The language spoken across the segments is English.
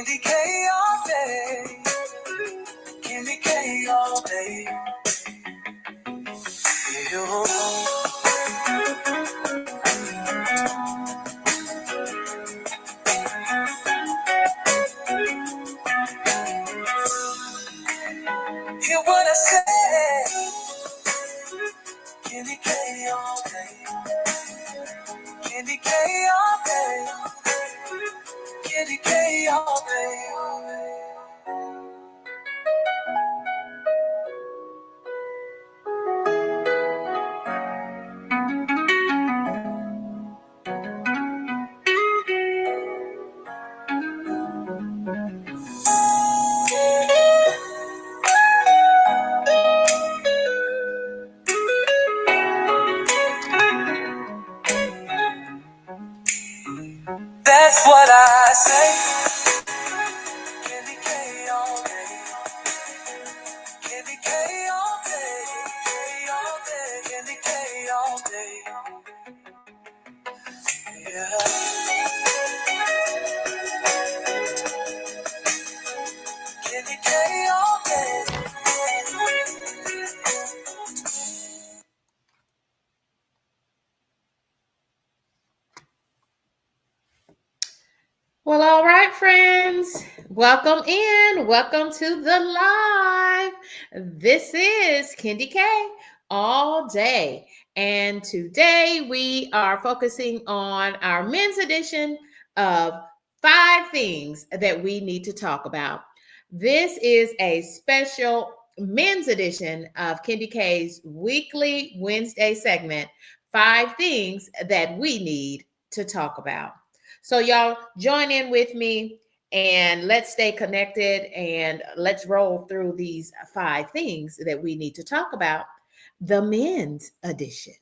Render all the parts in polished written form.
Candy K all day. Candy K all day. Hear what I said. Candy K all day. Candy K all day. Candy K all day. That's what I say. Candy K all day. Candy K all day. K all day. Candy K all day. Yeah. Candy K all day. Well, all right, friends, welcome in. Welcome to the live. This is Candy K all day. And today we are focusing on our men's edition of 5 things that we need to talk about. This is a special men's edition of Candy K's weekly Wednesday segment, 5 things that we need to talk about. So y'all join in with me and let's stay connected and let's roll through these 5 things that we need to talk about. The men's edition.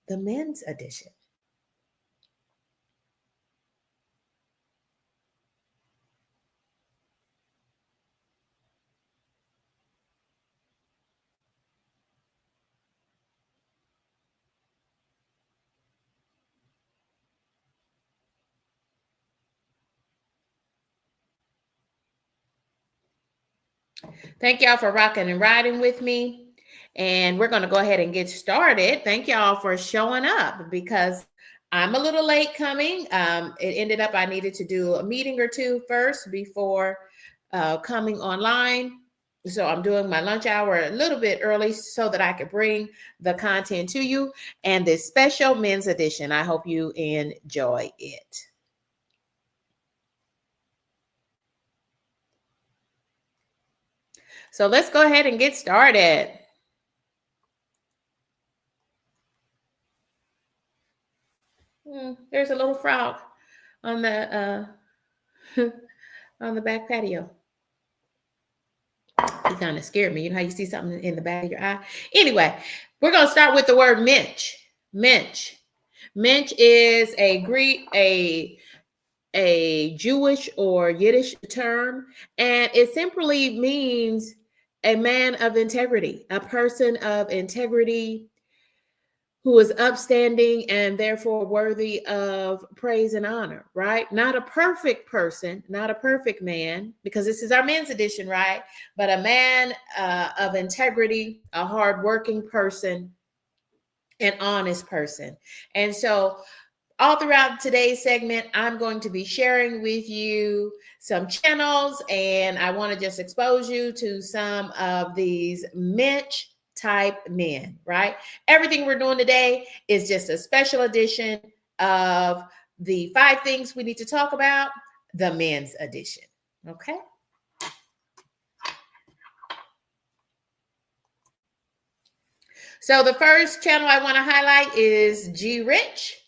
The men's edition. Thank y'all for rocking and riding with me. And we're going to go ahead and get started. Thank y'all for showing up because I'm a little late coming. It ended up I needed to do a meeting or two first before coming online. So I'm doing my lunch hour a little bit early so that I could bring the content to you. And this special men's edition, I hope you enjoy it. So let's go ahead and get started. There's a little frog on the on the back patio. He kind of scared me. You know how you see something in the back of your eye? Anyway, we're going to start with the word mensch. Mensch. Mensch is a Jewish or Yiddish term, and it simply means a man of integrity, a person of integrity who is upstanding and therefore worthy of praise and honor, right? Not a perfect person, not a perfect man, because this is our men's edition, right? But a man of integrity, a hardworking person, an honest person. And so all throughout today's segment, I'm going to be sharing with you some channels, and I want to just expose you to some of these mensch type men, right? Everything we're doing today is just a special edition of the 5 things we need to talk about, the men's edition, okay? So the first channel I want to highlight is G Rich.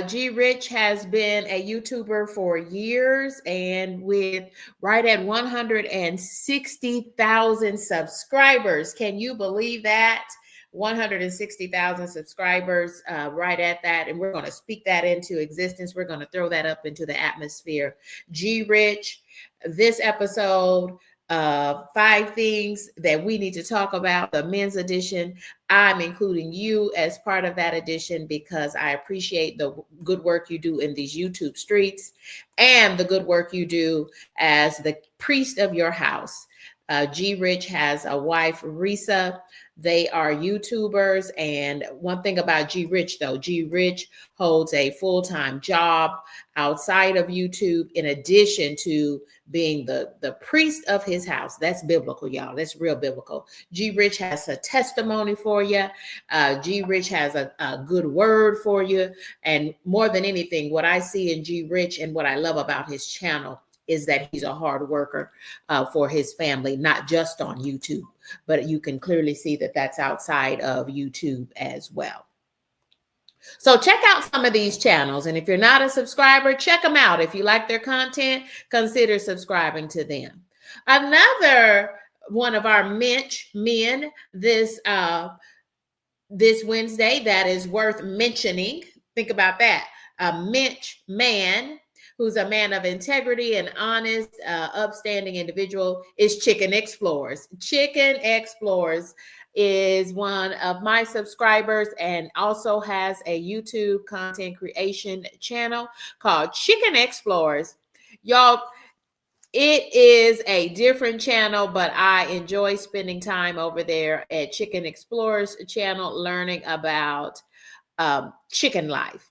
G Rich has been a YouTuber for years and with right at 160,000 subscribers. Can you believe that? 160,000 subscribers right at that. And we're going to speak that into existence. We're going to throw that up into the atmosphere. G Rich, this episode 5 things that we need to talk about, the men's edition. I'm including you as part of that edition because I appreciate the good work you do in these YouTube streets and the good work you do as the priest of your house. G Rich has a wife, Risa. They are YouTubers. And one thing about G Rich, though, G Rich holds a full-time job outside of YouTube in addition to being the priest of his house. That's biblical, y'all. That's real biblical. G Rich has a testimony for you. G Rich has a good word for you. And more than anything, what I see in G Rich and what I love about his channel is that he's a hard worker for his family, not just on YouTube, but you can clearly see that that's outside of YouTube as well. So check out some of these channels. And if you're not a subscriber, check them out. If you like their content, consider subscribing to them. Another one of our MENsch men this Wednesday that is worth mentioning. Think about that. A MENsch man who's a man of integrity and honest, upstanding individual is Chicken Explorers. Chicken Explorers is one of my subscribers and also has a YouTube content creation channel called Chicken Explorers. Y'all, it is a different channel, but I enjoy spending time over there at Chicken Explorers channel, learning about chicken life.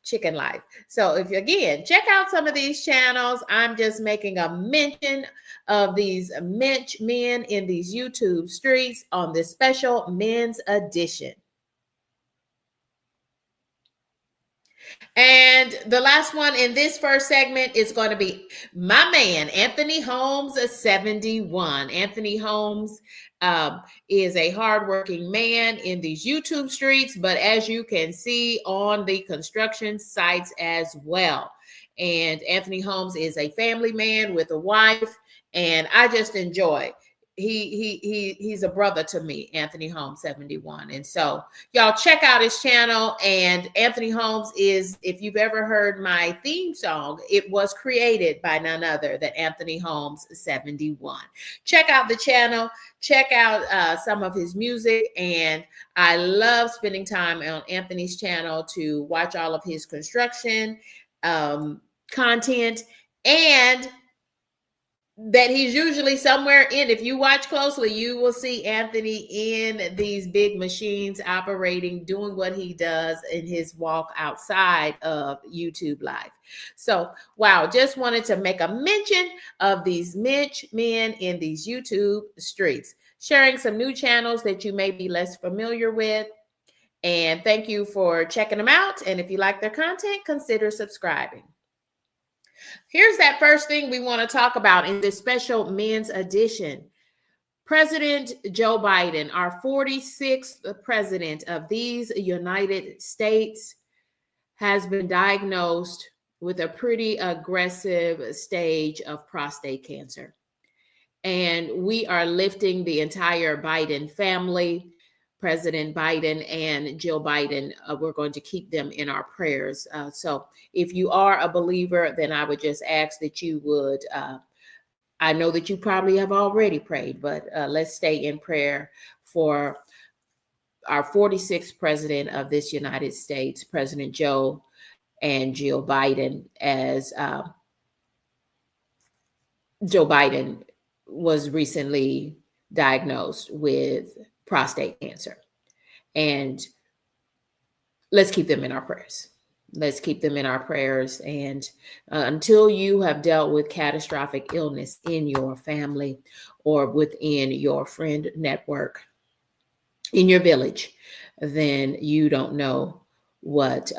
So if you, again, check out some of these channels. I'm just making a mention of these MENsch men in these YouTube streets on this special men's edition. And the last one in this first segment is going to be my man, Anthony Holmes, 71. Anthony Holmes is a hardworking man in these YouTube streets, but as you can see on the construction sites as well. And Anthony Holmes is a family man with a wife, and I just enjoy. He's a brother to me, Anthony Holmes 71. And so y'all check out his channel. And Anthony Holmes is, if you've ever heard my theme song, it was created by none other than Anthony Holmes 71. Check out the channel, check out some of his music. And I love spending time on Anthony's channel to watch all of his construction content, and that he's usually somewhere in. If you watch closely, you will see Anthony in these big machines operating, doing what he does in his walk outside of YouTube Live. So, wow, just wanted to make a mention of these MENsch men in these YouTube streets, sharing some new channels that you may be less familiar with. And thank you for checking them out. And if you like their content, consider subscribing. Here's that first thing we want to talk about in this special men's edition. President Joe Biden, our 46th president of these United States, has been diagnosed with a pretty aggressive stage of prostate cancer. And we are lifting the entire Biden family, President Biden and Jill Biden. We're going to keep them in our prayers. So if you are a believer, then I would just ask that you would, I know that you probably have already prayed, but let's stay in prayer for our 46th president of this United States, President Joe and Jill Biden, as Joe Biden was recently diagnosed with prostate cancer. And let's keep them in our prayers. Let's keep them in our prayers. And until you have dealt with catastrophic illness in your family or within your friend network, in your village, then you don't know what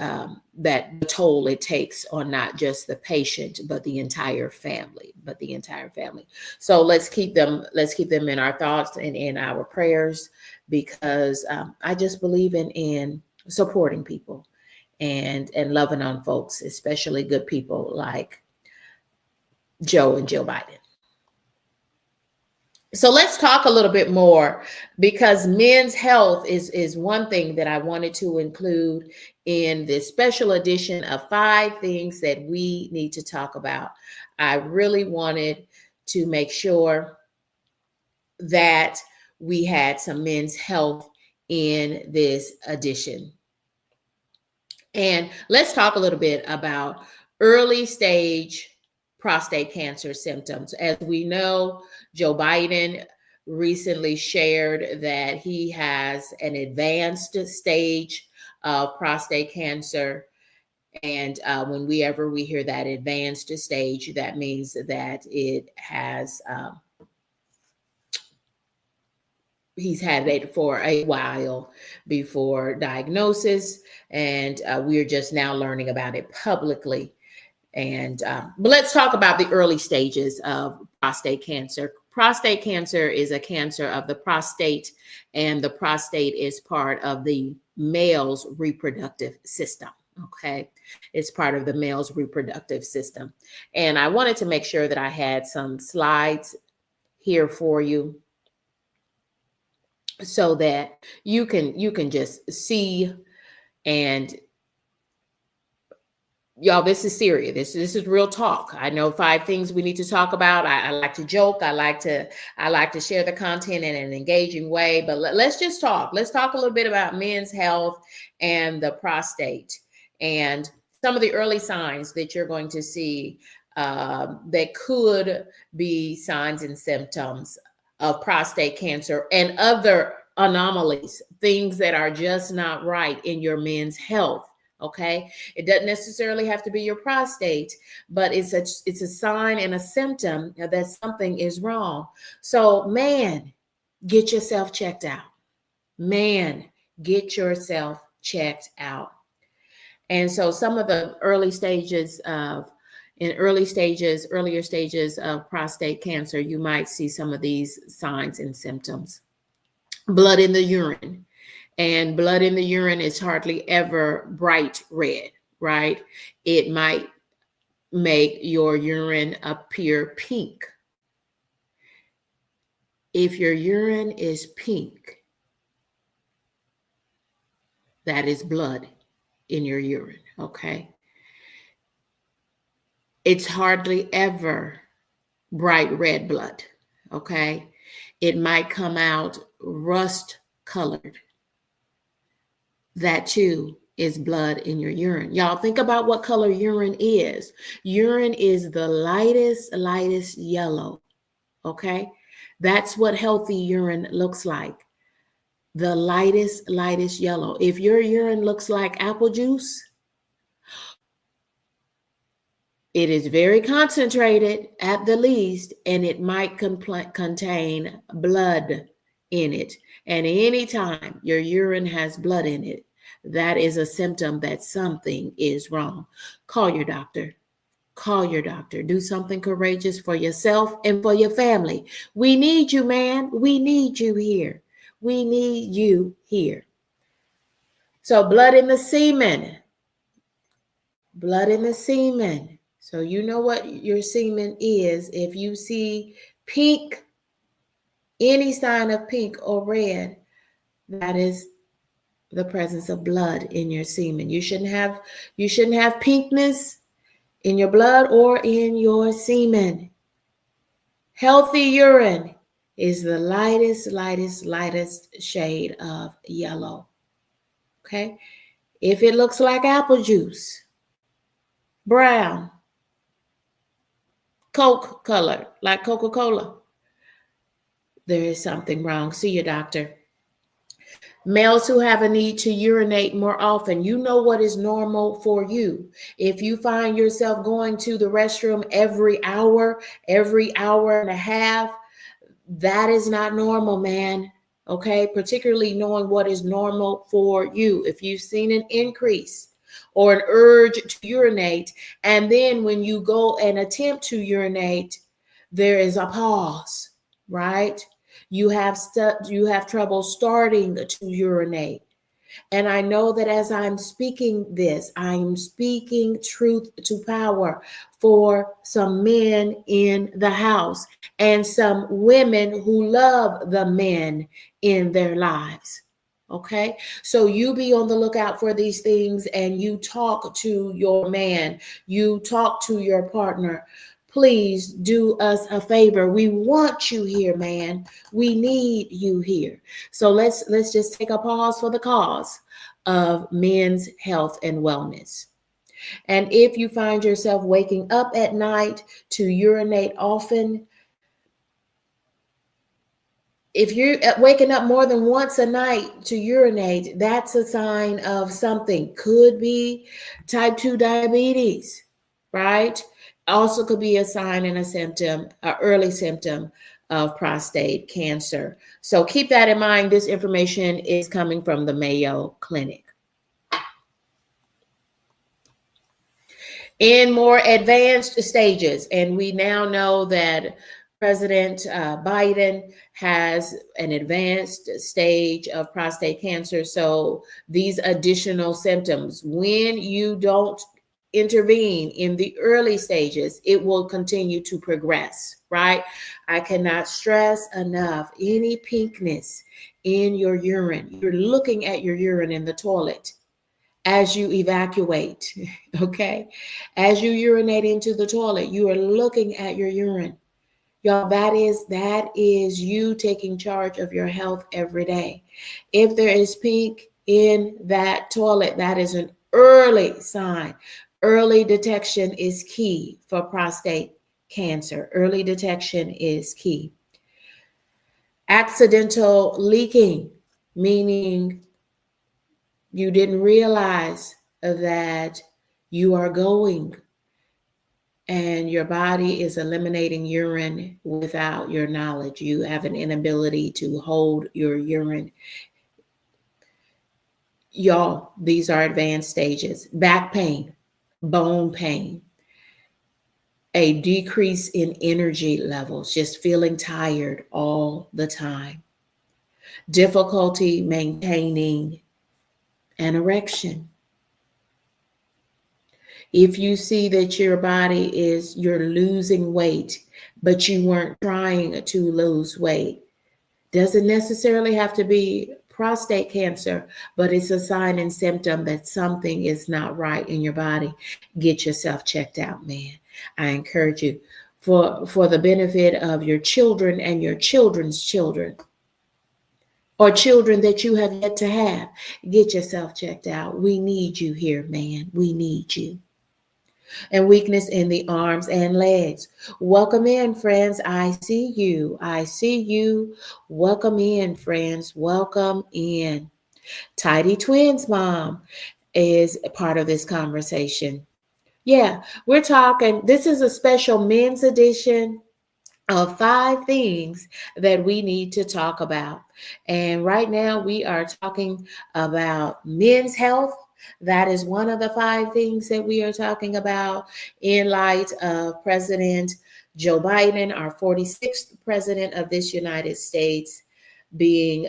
that toll it takes on not just the patient, but the entire family, So let's keep them in our thoughts and in our prayers, because I just believe in supporting people and loving on folks, especially good people like Joe and Jill Biden. So let's talk a little bit more, because men's health is one thing that I wanted to include in this special edition of 5 things that we need to talk about. I really wanted to make sure that we had some men's health in this edition. And let's talk a little bit about early stage prostate cancer symptoms. As we know, Joe Biden recently shared that he has an advanced stage of prostate cancer. And whenever we hear that advanced stage, that means that it has, he's had it for a while before diagnosis, and we're just now learning about it publicly. And but let's talk about the early stages of prostate cancer. Prostate cancer is a cancer of the prostate, and the prostate is part of the male's reproductive system. Okay, it's part of the male's reproductive system. And I wanted to make sure that I had some slides here for you so that you can just see. And y'all, this is serious. This is real talk. I know 5 things we need to talk about. I like to joke. I like to share the content in an engaging way. But let's just talk. Let's talk a little bit about men's health and the prostate, and some of the early signs that you're going to see that could be signs and symptoms of prostate cancer and other anomalies, things that are just not right in your men's health. Okay, it doesn't necessarily have to be your prostate, but it's a sign and a symptom that something is wrong. So, man, get yourself checked out. Man, get yourself checked out. And so, some of the earlier stages of prostate cancer, you might see some of these signs and symptoms. Blood in the urine. And blood in the urine is hardly ever bright red, right? It might make your urine appear pink. If your urine is pink, that is blood in your urine, okay? It's hardly ever bright red blood, okay? It might come out rust colored. That too is blood in your urine. Y'all, think about what color urine is. Urine is the lightest yellow, okay? That's what healthy urine looks like. The lightest yellow. If your urine looks like apple juice, it is very concentrated at the least, and it might contain blood in it. And anytime your urine has blood in it, that is a symptom that something is wrong. Call your doctor. Call your doctor. Do something courageous for yourself and for your family. We need you, man. We need you here. We need you here. So blood in the semen. Blood in the semen. So you know what your semen is. If you see pink, any sign of pink or red, that is the presence of blood in your semen. You shouldn't have pinkness in your blood or in your semen. Healthy urine is the lightest shade of yellow. Okay? If it looks like apple juice, brown, Coke color, like Coca-Cola, there is something wrong. See your doctor. Males who have a need to urinate more often, you know what is normal for you. If you find yourself going to the restroom every hour and a half, that is not normal, man. Okay, particularly knowing what is normal for you. If you've seen an increase or an urge to urinate, and then when you go and attempt to urinate, there is a pause, right? You have trouble starting to urinate. And I know that as I'm speaking this, I'm speaking truth to power for some men in the house and some women who love the men in their lives. Okay, so you be on the lookout for these things, and you talk to your man, you talk to your partner. please do us a favor. We want you here, man. We need you here. So let's just take a pause for the cause of men's health and wellness. And if you find yourself waking up at night to urinate often, if you're waking up more than once a night to urinate, that's a sign of something. Could be type 2 diabetes, right? Also could be a sign and a symptom, an early symptom of prostate cancer. So keep that in mind. This information is coming from the Mayo Clinic. In more advanced stages, and we now know that President Biden has an advanced stage of prostate cancer. So these additional symptoms, when you don't intervene in the early stages, it will continue to progress, right? I cannot stress enough any pinkness in your urine. You're looking at your urine in the toilet as you evacuate, okay? As you urinate into the toilet, you are looking at your urine. Y'all, that is you taking charge of your health every day. If there is pink in that toilet, that is an early sign. Early detection is key for prostate cancer. Early detection is key. Accidental leaking, meaning you didn't realize that you are going and your body is eliminating urine without your knowledge. You have an inability to hold your urine. Y'all, these are advanced stages. Back pain, bone pain, a decrease in energy levels, just feeling tired all the time, difficulty maintaining an erection. If you see that your body you're losing weight, but you weren't trying to lose weight, doesn't necessarily have to be prostate cancer, but it's a sign and symptom that something is not right in your body. Get yourself checked out, man. I encourage you for the benefit of your children and your children's children, or children that you have yet to have. Get yourself checked out. We need you here, man. We need you. And weakness in the arms and legs. Welcome in, friends. I see you. I see you. Welcome in, friends. Welcome in. Tidy Twins Mom is a part of this conversation. Yeah, we're talking. This is a special men's edition of 5 things that we need to talk about. And right now we are talking about men's health. That is one of the 5 things that we are talking about in light of President Joe Biden, our 46th president of this United States, being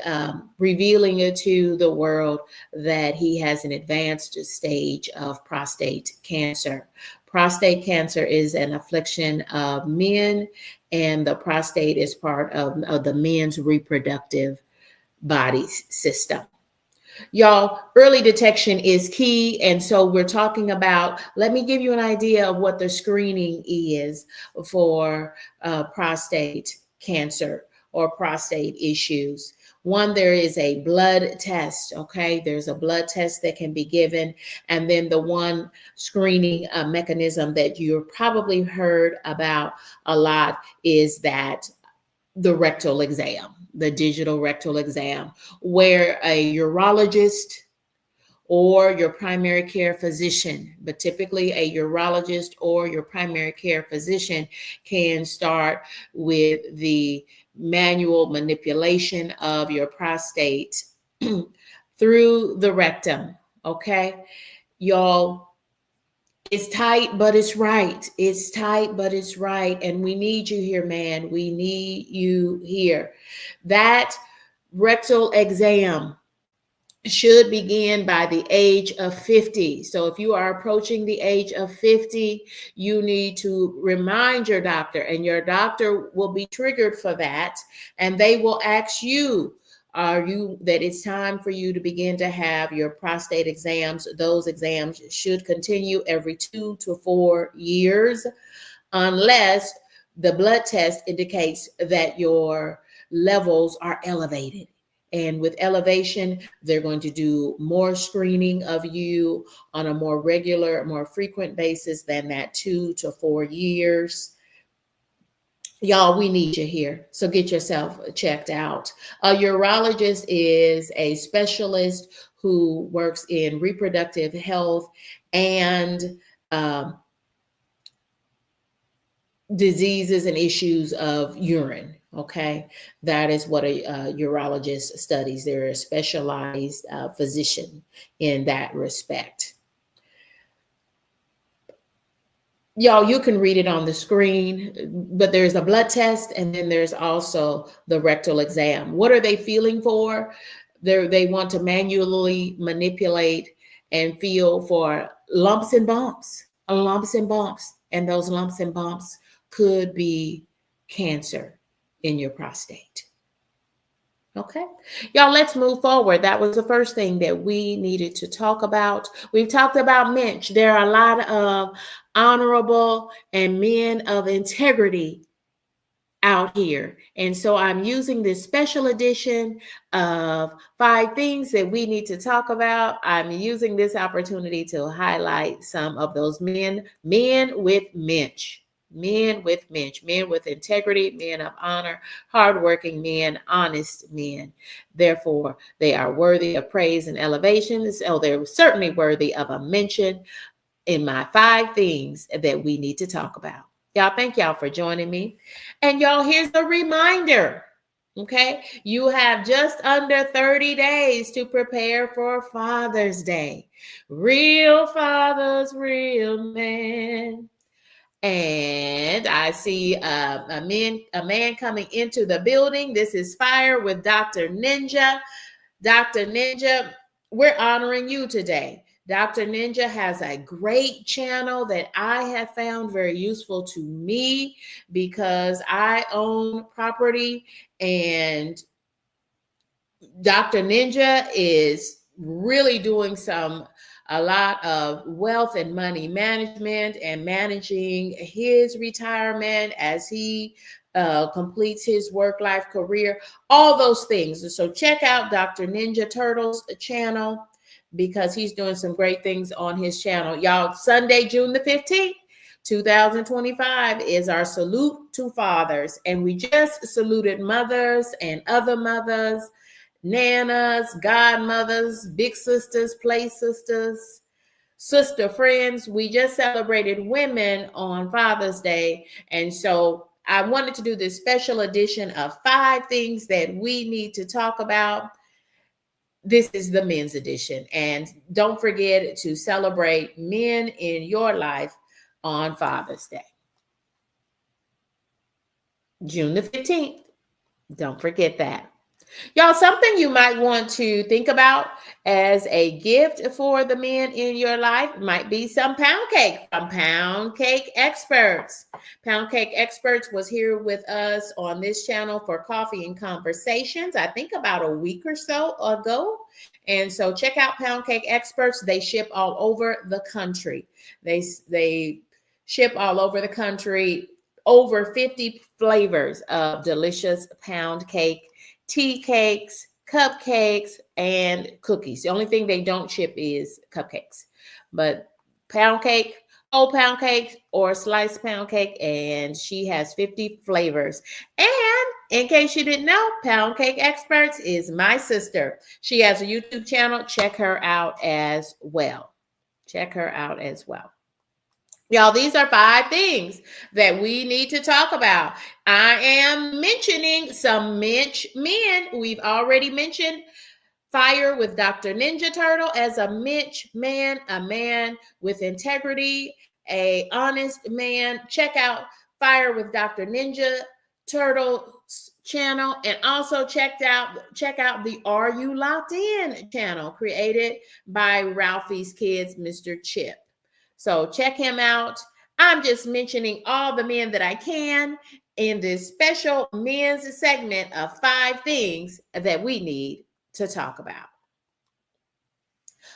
revealing it to the world that he has an advanced stage of prostate cancer. Prostate cancer is an affliction of men, and the prostate is part of the men's reproductive body system. Y'all, early detection is key. And so we're talking about, let me give you an idea of what the screening is for prostate cancer or prostate issues. One, there is a blood test, okay? There's a blood test that can be given. And then the one screening mechanism that you've probably heard about a lot is that the rectal exam, the digital rectal exam, where a urologist or your primary care physician, but typically a urologist or your primary care physician can start with the manual manipulation of your prostate through the rectum, okay? Y'all, it's tight, but it's right. It's tight, but it's right. And we need you here, man. We need you here. That rectal exam should begin by the age of 50. So if you are approaching the age of 50, you need to remind your doctor, and your doctor will be triggered for that. And they will ask you, that it's time for you to begin to have your prostate exams. Those exams should continue every 2 to 4 years. unless the blood test indicates that your levels are elevated. And with elevation, they're going to do more screening of you on a more regular, more frequent basis than that 2 to 4 years. Y'all, we need you here. So get yourself checked out. A urologist is a specialist who works in reproductive health and um, diseases and issues of urine. Okay, that is what a urologist studies. They're a specialized physician in that respect. Y'all, you can read it on the screen, but there's a blood test and then there's also the rectal exam. What are they feeling for? They want to manually manipulate and feel for lumps and bumps, and those lumps and bumps could be cancer in your prostate. Okay, y'all, let's move forward. That was the first thing that we needed to talk about. We've talked about MENsch. There are a lot of honorable and men of integrity out here. And so I'm using this special edition of 5 things that we need to talk about. I'm using this opportunity to highlight some of those men with MENsch. Men with MENsch, men with integrity, men of honor, hardworking men, honest men. Therefore, they are worthy of praise and elevation. So they're certainly worthy of a mention in my 5 things that we need to talk about. Y'all, thank y'all for joining me. And y'all, here's a reminder. Okay, you have just under 30 days to prepare for Father's Day. Real fathers, real men. And I see a man coming into the building. This is Fire with Dr. Ninja. Dr. Ninja, we're honoring you today. Dr. Ninja has a great channel that I have found very useful to me because I own property, and Dr. Ninja is really doing a lot of wealth and money management and managing his retirement as he completes his work-life career, all those things. So check out Dr. Ninja Turtle's channel because he's doing some great things on his channel. Y'all, Sunday, June the 15th, 2025 is our salute to fathers. And we just saluted mothers and other mothers, nanas, godmothers, big sisters, play sisters, sister friends. We just celebrated women on Father's Day. And so I wanted to do this special edition of 5 things that we need to talk about. This is the men's edition. And don't forget to celebrate men in your life on Father's Day. June the 15th. Don't forget that. Y'all, something you might want to think about as a gift for the men in your life might be some pound cake from Pound Cake Experts. Pound Cake Experts was here with us on this channel for Coffee and Conversations, I think about a week or so ago. And so check out Pound Cake Experts. They ship all over the country. They ship all over the country, over 50 flavors of delicious pound cake, tea cakes, cupcakes, and cookies. The only thing they don't ship is cupcakes. But pound cake, whole pound cake, or sliced pound cake, and she has 50 flavors. And in case you didn't know, Pound Cake Experts is my sister. She has a YouTube channel. Check her out as well. Check her out as well. Y'all, these are 5 things that we need to talk about. I am mentioning some MENsch men. We've already mentioned Fire with Dr. Ninja Turtle as a MENsch man, a man with integrity, a honest man. Check out Fire with Dr. Ninja Turtle's channel, and also check out the Are You Locked In channel created by Ralphie's Kids, Mr. Chip. So check him out. I'm just mentioning all the men that I can in this special men's segment of 5 things that we need to talk about.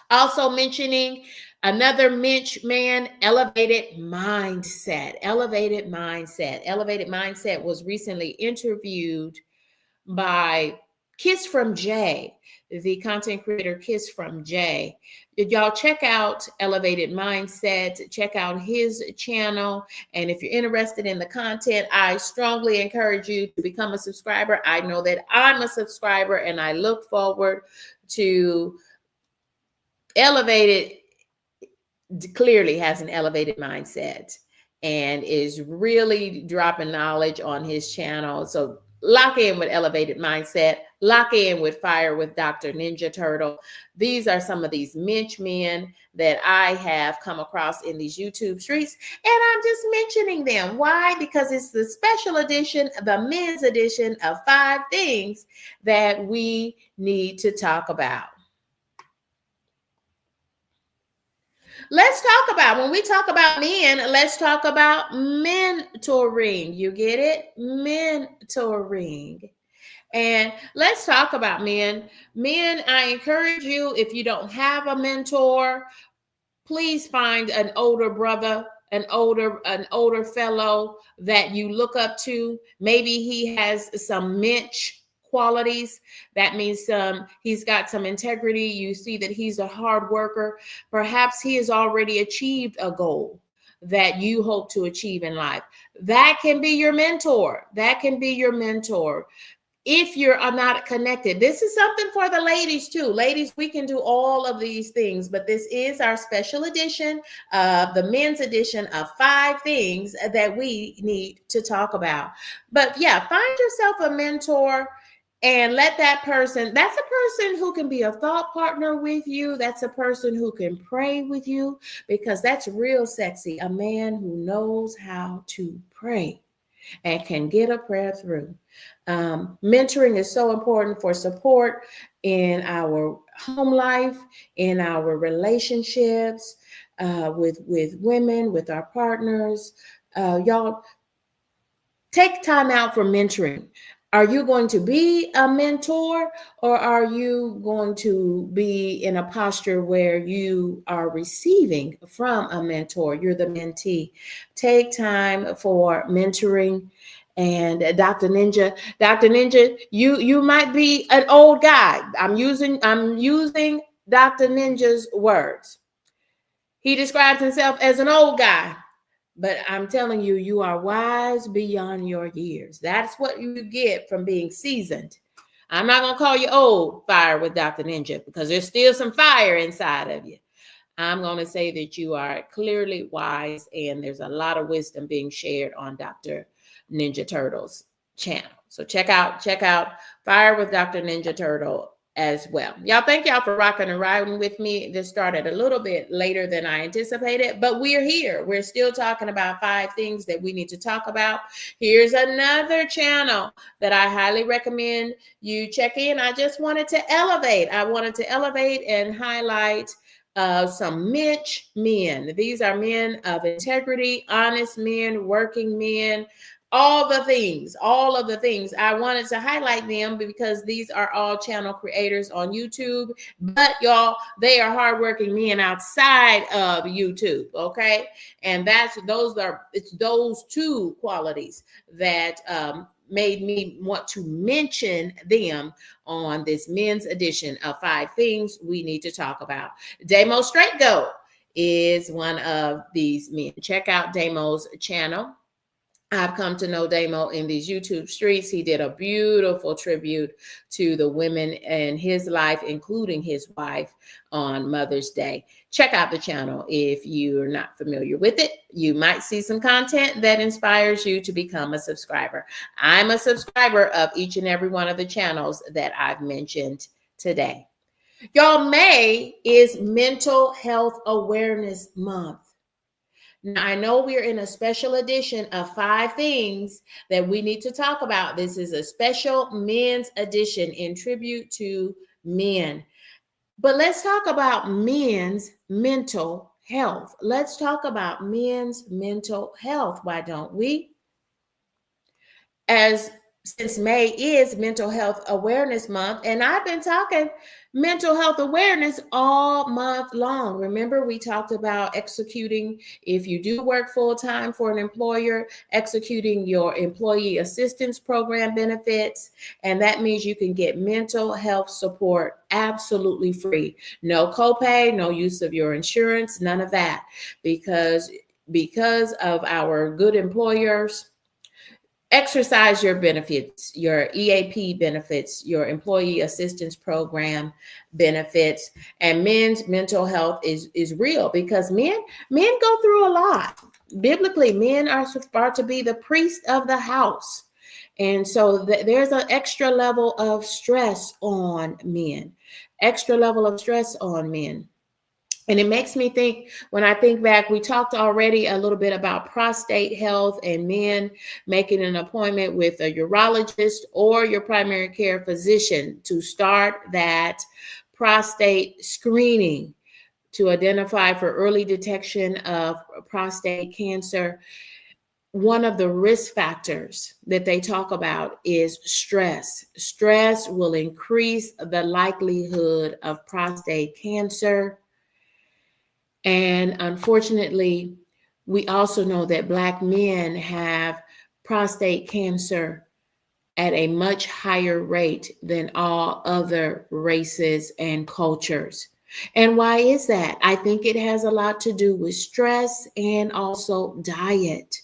Also mentioning another Mensch man, elevated mindset. Elevated mindset. Elevated mindset was recently interviewed by Kiss from Jay, the content creator Kiss from Jay. Y'all check out Elevated Mindset, check out his channel. And if you're interested in the content, I strongly encourage you to become a subscriber. I know that I'm a subscriber and I look forward to Elevated. Clearly has an elevated mindset and is really dropping knowledge on his channel. So lock in with Elevated Mindset, lock in with Fire with Dr. Ninja Turtle. These are some of these Mensch men that I have come across in these YouTube streets, and I'm just mentioning them. Why? Because it's the special edition, the men's edition of 5 things that we need to talk about. Let's talk about, when we talk about men, let's talk about mentoring. You get it? Mentoring. And let's talk about men. Men, I encourage you, if you don't have a mentor, please find an older brother, an older fellow that you look up to. Maybe he has some Mensch qualities. That means he's got some integrity. You see that he's a hard worker. Perhaps he has already achieved a goal that you hope to achieve in life. That can be your mentor. That can be your mentor. If you're not connected, this is something for the ladies too. Ladies, we can do all of these things, but this is our special edition of the men's edition of 5 things that we need to talk about. But yeah, find yourself a mentor and let that person, that's a person who can be a thought partner with you. That's a person who can pray with you, because that's real sexy. A man who knows how to pray and can get a prayer through. Mentoring is so important for support in our home life, in our relationships, with women, with our partners. Y'all take time out for mentoring. Are you going to be a mentor, or are you going to be in a posture where you are receiving from a mentor? You're the mentee. Take time for mentoring. And Dr. Ninja, you might be an old guy. I'm using Dr. Ninja's words. He describes himself as an old guy. But I'm telling you, you are wise beyond your years. That's what you get from being seasoned. I'm not going to call you old, Fire with Dr. Ninja, because there's still some fire inside of you. I'm going to say that you are clearly wise, and there's a lot of wisdom being shared on Dr. Ninja Turtle's channel. So check out Fire with Dr. Ninja Turtle as well. Y'all, thank y'all for rocking and riding with me. This started a little bit later than I anticipated, but we're here. We're still talking about 5 things that we need to talk about. Here's another channel that I highly recommend you check in. I just wanted to elevate. I wanted to elevate and highlight some Mensch men. These are men of integrity, honest men, working men, all of the things. I wanted to highlight them because these are all channel creators on YouTube, but y'all, they are hardworking men outside of YouTube. Okay. And it's those 2 qualities that, made me want to mention them on this men's edition of 5 things we need to talk about. Damo Straight Go is one of these men. Check out Damo's channel. I've come to know Damo in these YouTube streets. He did a beautiful tribute to the women in his life, including his wife, on Mother's Day. Check out the channel if you're not familiar with it. You might see some content that inspires you to become a subscriber. I'm a subscriber of each and every one of the channels that I've mentioned today. Y'all, May is Mental Health Awareness Month. Now, I know we're in a special edition of 5 things that we need to talk about. This is a special men's edition in tribute to men. But let's talk about men's mental health. Let's talk about men's mental health. Why don't we? As since May is Mental Health Awareness Month, and I've been talking mental health awareness all month long. Remember, we talked about executing, if you do work full time for an employer, executing your employee assistance program benefits, and that means you can get mental health support absolutely free. No copay, no use of your insurance, none of that, because of our good employers. Exercise your benefits, your EAP benefits, your employee assistance program benefits. And men's mental health is real, because men go through a lot. Biblically, men are to be the priest of the house. And so there's an extra level of stress on men, extra level of stress on men. And it makes me think, when I think back, we talked already a little bit about prostate health and men making an appointment with a urologist or your primary care physician to start that prostate screening to identify for early detection of prostate cancer. One of the risk factors that they talk about is stress. Stress will increase the likelihood of prostate cancer. And unfortunately, we also know that Black men have prostate cancer at a much higher rate than all other races and cultures. And why is that? I think it has a lot to do with stress and also diet.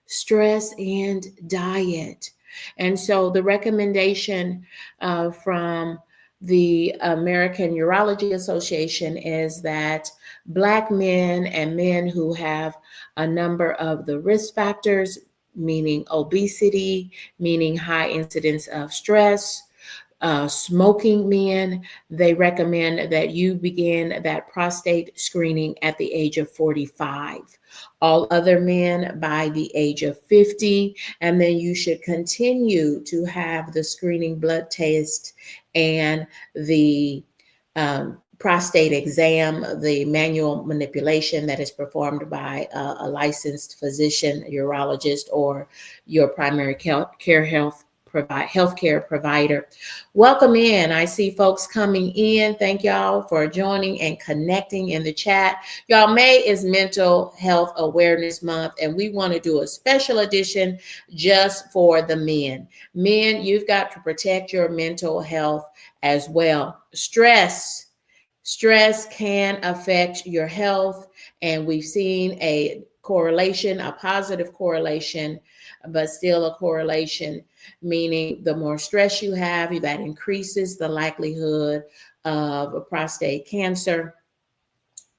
Stress and diet. And so the recommendation from the American Urology Association is that Black men and men who have a number of the risk factors, meaning obesity, meaning high incidence of stress, smoking men, they recommend that you begin that prostate screening at the age of 45. All other men by the age of 50. And then you should continue to have the screening blood test and the prostate exam, the manual manipulation that is performed by a licensed physician, urologist, or your primary care healthcare provider. Welcome in. I see folks coming in. Thank y'all for joining and connecting in the chat. Y'all, May is Mental Health Awareness Month, and we want to do a special edition just for the men. Men, you've got to protect your mental health as well. Stress can affect your health, and we've seen a correlation, a positive correlation, but still a correlation, meaning the more stress you have, that increases the likelihood of prostate cancer.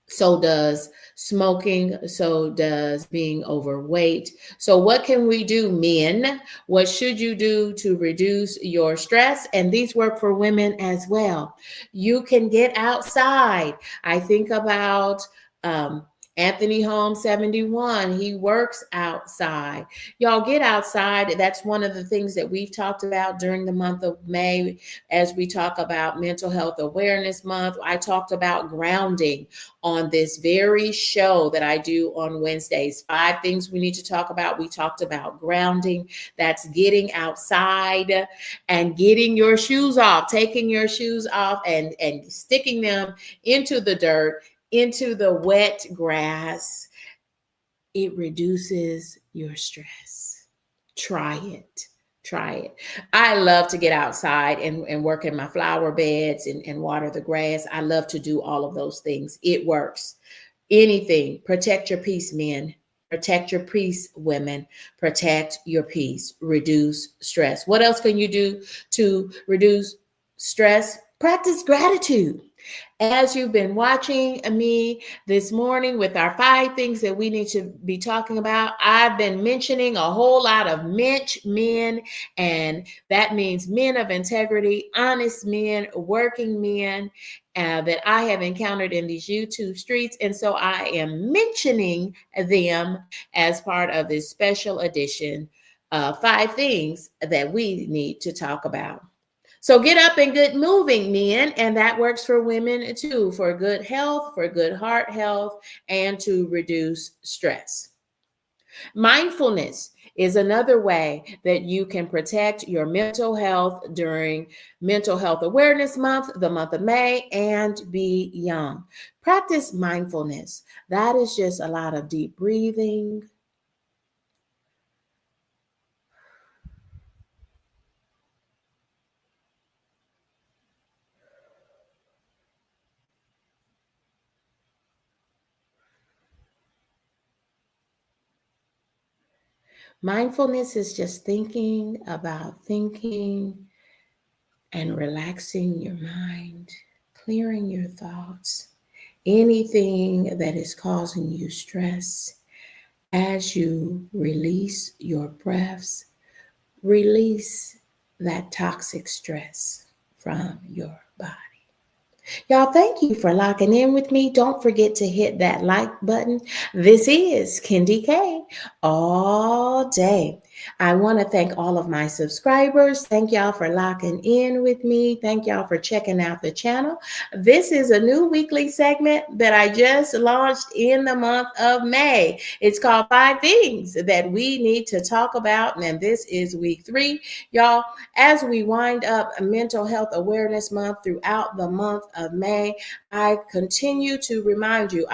So does smoking, so does being overweight. So what can we do, men? What should you do to reduce your stress? And these work for women as well. You can get outside. I think about Anthony Holmes, 71. He works outside. Y'all, get outside. That's one of the things that we've talked about during the month of May as we talk about Mental Health Awareness Month. I talked about grounding on this very show that I do on Wednesdays. 5 things we need to talk about. We talked about grounding. That's getting outside and getting your shoes off, taking your shoes off and sticking them into the dirt, into the wet grass. It reduces your stress. Try it. Try it. I love to get outside and work in my flower beds and water the grass. I love to do all of those things. It works. Anything. Protect your peace, men. Protect your peace, women. Protect your peace. Reduce stress. What else can you do to reduce stress? Practice gratitude. As you've been watching me this morning with our 5 things that we need to be talking about, I've been mentioning a whole lot of MENsch men, and that means men of integrity, honest men, working men that I have encountered in these YouTube streets. And so I am mentioning them as part of this special edition of 5 things that we need to talk about. So get up and get moving, men, and that works for women too, for good health, for good heart health, and to reduce stress. Mindfulness is another way that you can protect your mental health during Mental Health Awareness Month, the month of May, and be young. Practice mindfulness. That is just a lot of deep breathing. Mindfulness is just thinking about thinking and relaxing your mind, clearing your thoughts, anything that is causing you stress. As you release your breaths, release that toxic stress from your body. Y'all, thank you for locking in with me. Don't forget to hit that like button. This is Kendi K all day. I want to thank all of my subscribers. Thank y'all for locking in with me. Thank y'all for checking out the channel. This is a new weekly segment that I just launched in the month of May. It's called 5 Things That We Need to Talk About. And this is week 3. Y'all, as we wind up Mental Health Awareness Month throughout the month of May, I will continue to remind you,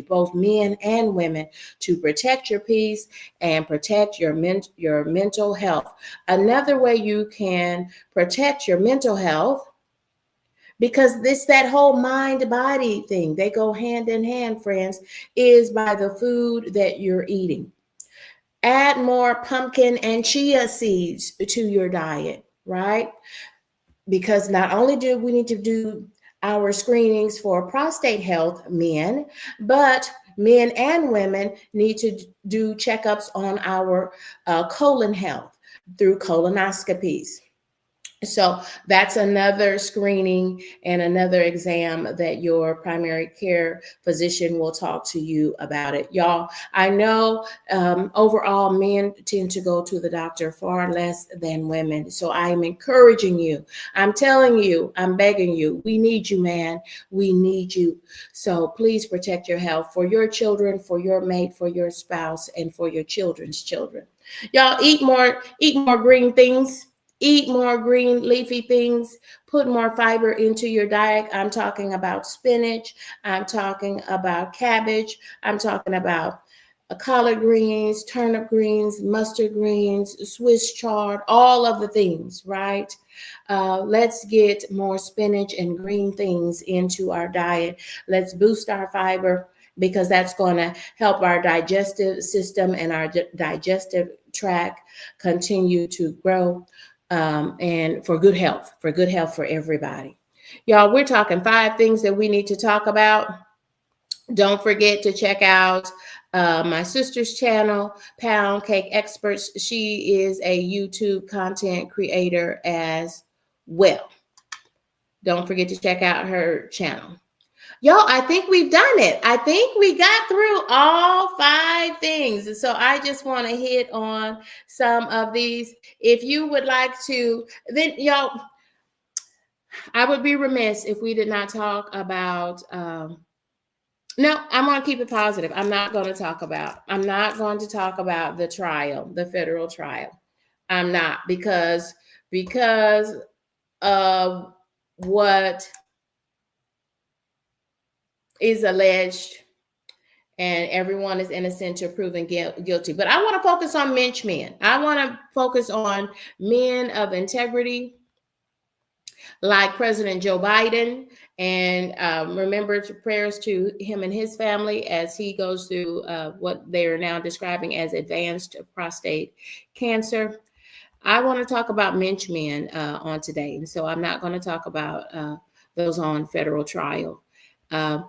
both men and women, to protect your peace and protect your mental health. Another way you can protect your mental health, because this that whole mind body thing, they go hand in hand, friends, is by the food that you're eating. Add more pumpkin and chia seeds to your diet, right? Because not only do we need to do our screenings for prostate health, men, but men and women need to do checkups on our colon health through colonoscopies. So that's another screening and another exam that your primary care physician will talk to you about it. Y'all, I know overall men tend to go to the doctor far less than women. So I am encouraging you. I'm telling you, I'm begging you. We need you, man. We need you. So please protect your health for your children, for your mate, for your spouse, and for your children's children. Y'all, eat more green things. Eat more green leafy things. Put more fiber into your diet. I'm talking about spinach. I'm talking about cabbage. I'm talking about collard greens, turnip greens, mustard greens, Swiss chard, all of the things, right? Let's get more spinach and green things into our diet. Let's boost our fiber, because that's going to help our digestive system and our digestive tract continue to grow. And for good health for everybody. Y'all, we're talking 5 things that we need to talk about. Don't forget to check out my sister's channel, Pound Cake Experts. She is a YouTube content creator as well. Don't forget to check out her channel. Y'all, I think we've done it. I think we got through all 5 things. And so I just want to hit on some of these. If you would like to, then y'all, I would be remiss if we did not talk about, no, I'm going to keep it positive. I'm not going to talk about the trial, the federal trial. I'm not, because of what is alleged, and everyone is innocent to proven guilty. But I want to focus on MENsch men. I want to focus on men of integrity, like President Joe Biden. And remember, prayers to him and his family as he goes through what they are now describing as advanced prostate cancer. I want to talk about MENsch men on today. And so I'm not going to talk about those on federal trial.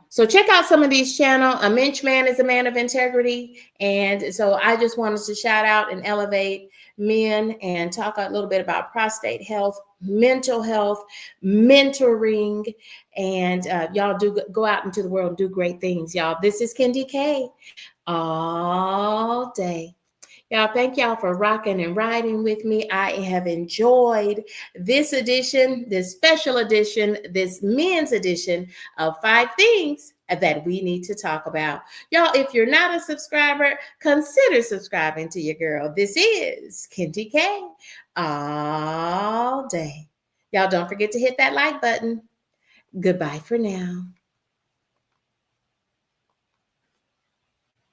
So check out some of these channels. A MENsch man is a man of integrity. And so I just wanted to shout out and elevate men and talk a little bit about prostate health, mental health, mentoring, and y'all do go out into the world and do great things, y'all. This is Kendi K all day. Y'all, thank y'all for rocking and riding with me. I have enjoyed this edition, this special edition, this men's edition of 5 Things that we need to talk about. Y'all, if you're not a subscriber, consider subscribing to your girl. This is Kenty K all day. Y'all don't forget to hit that like button. Goodbye for now.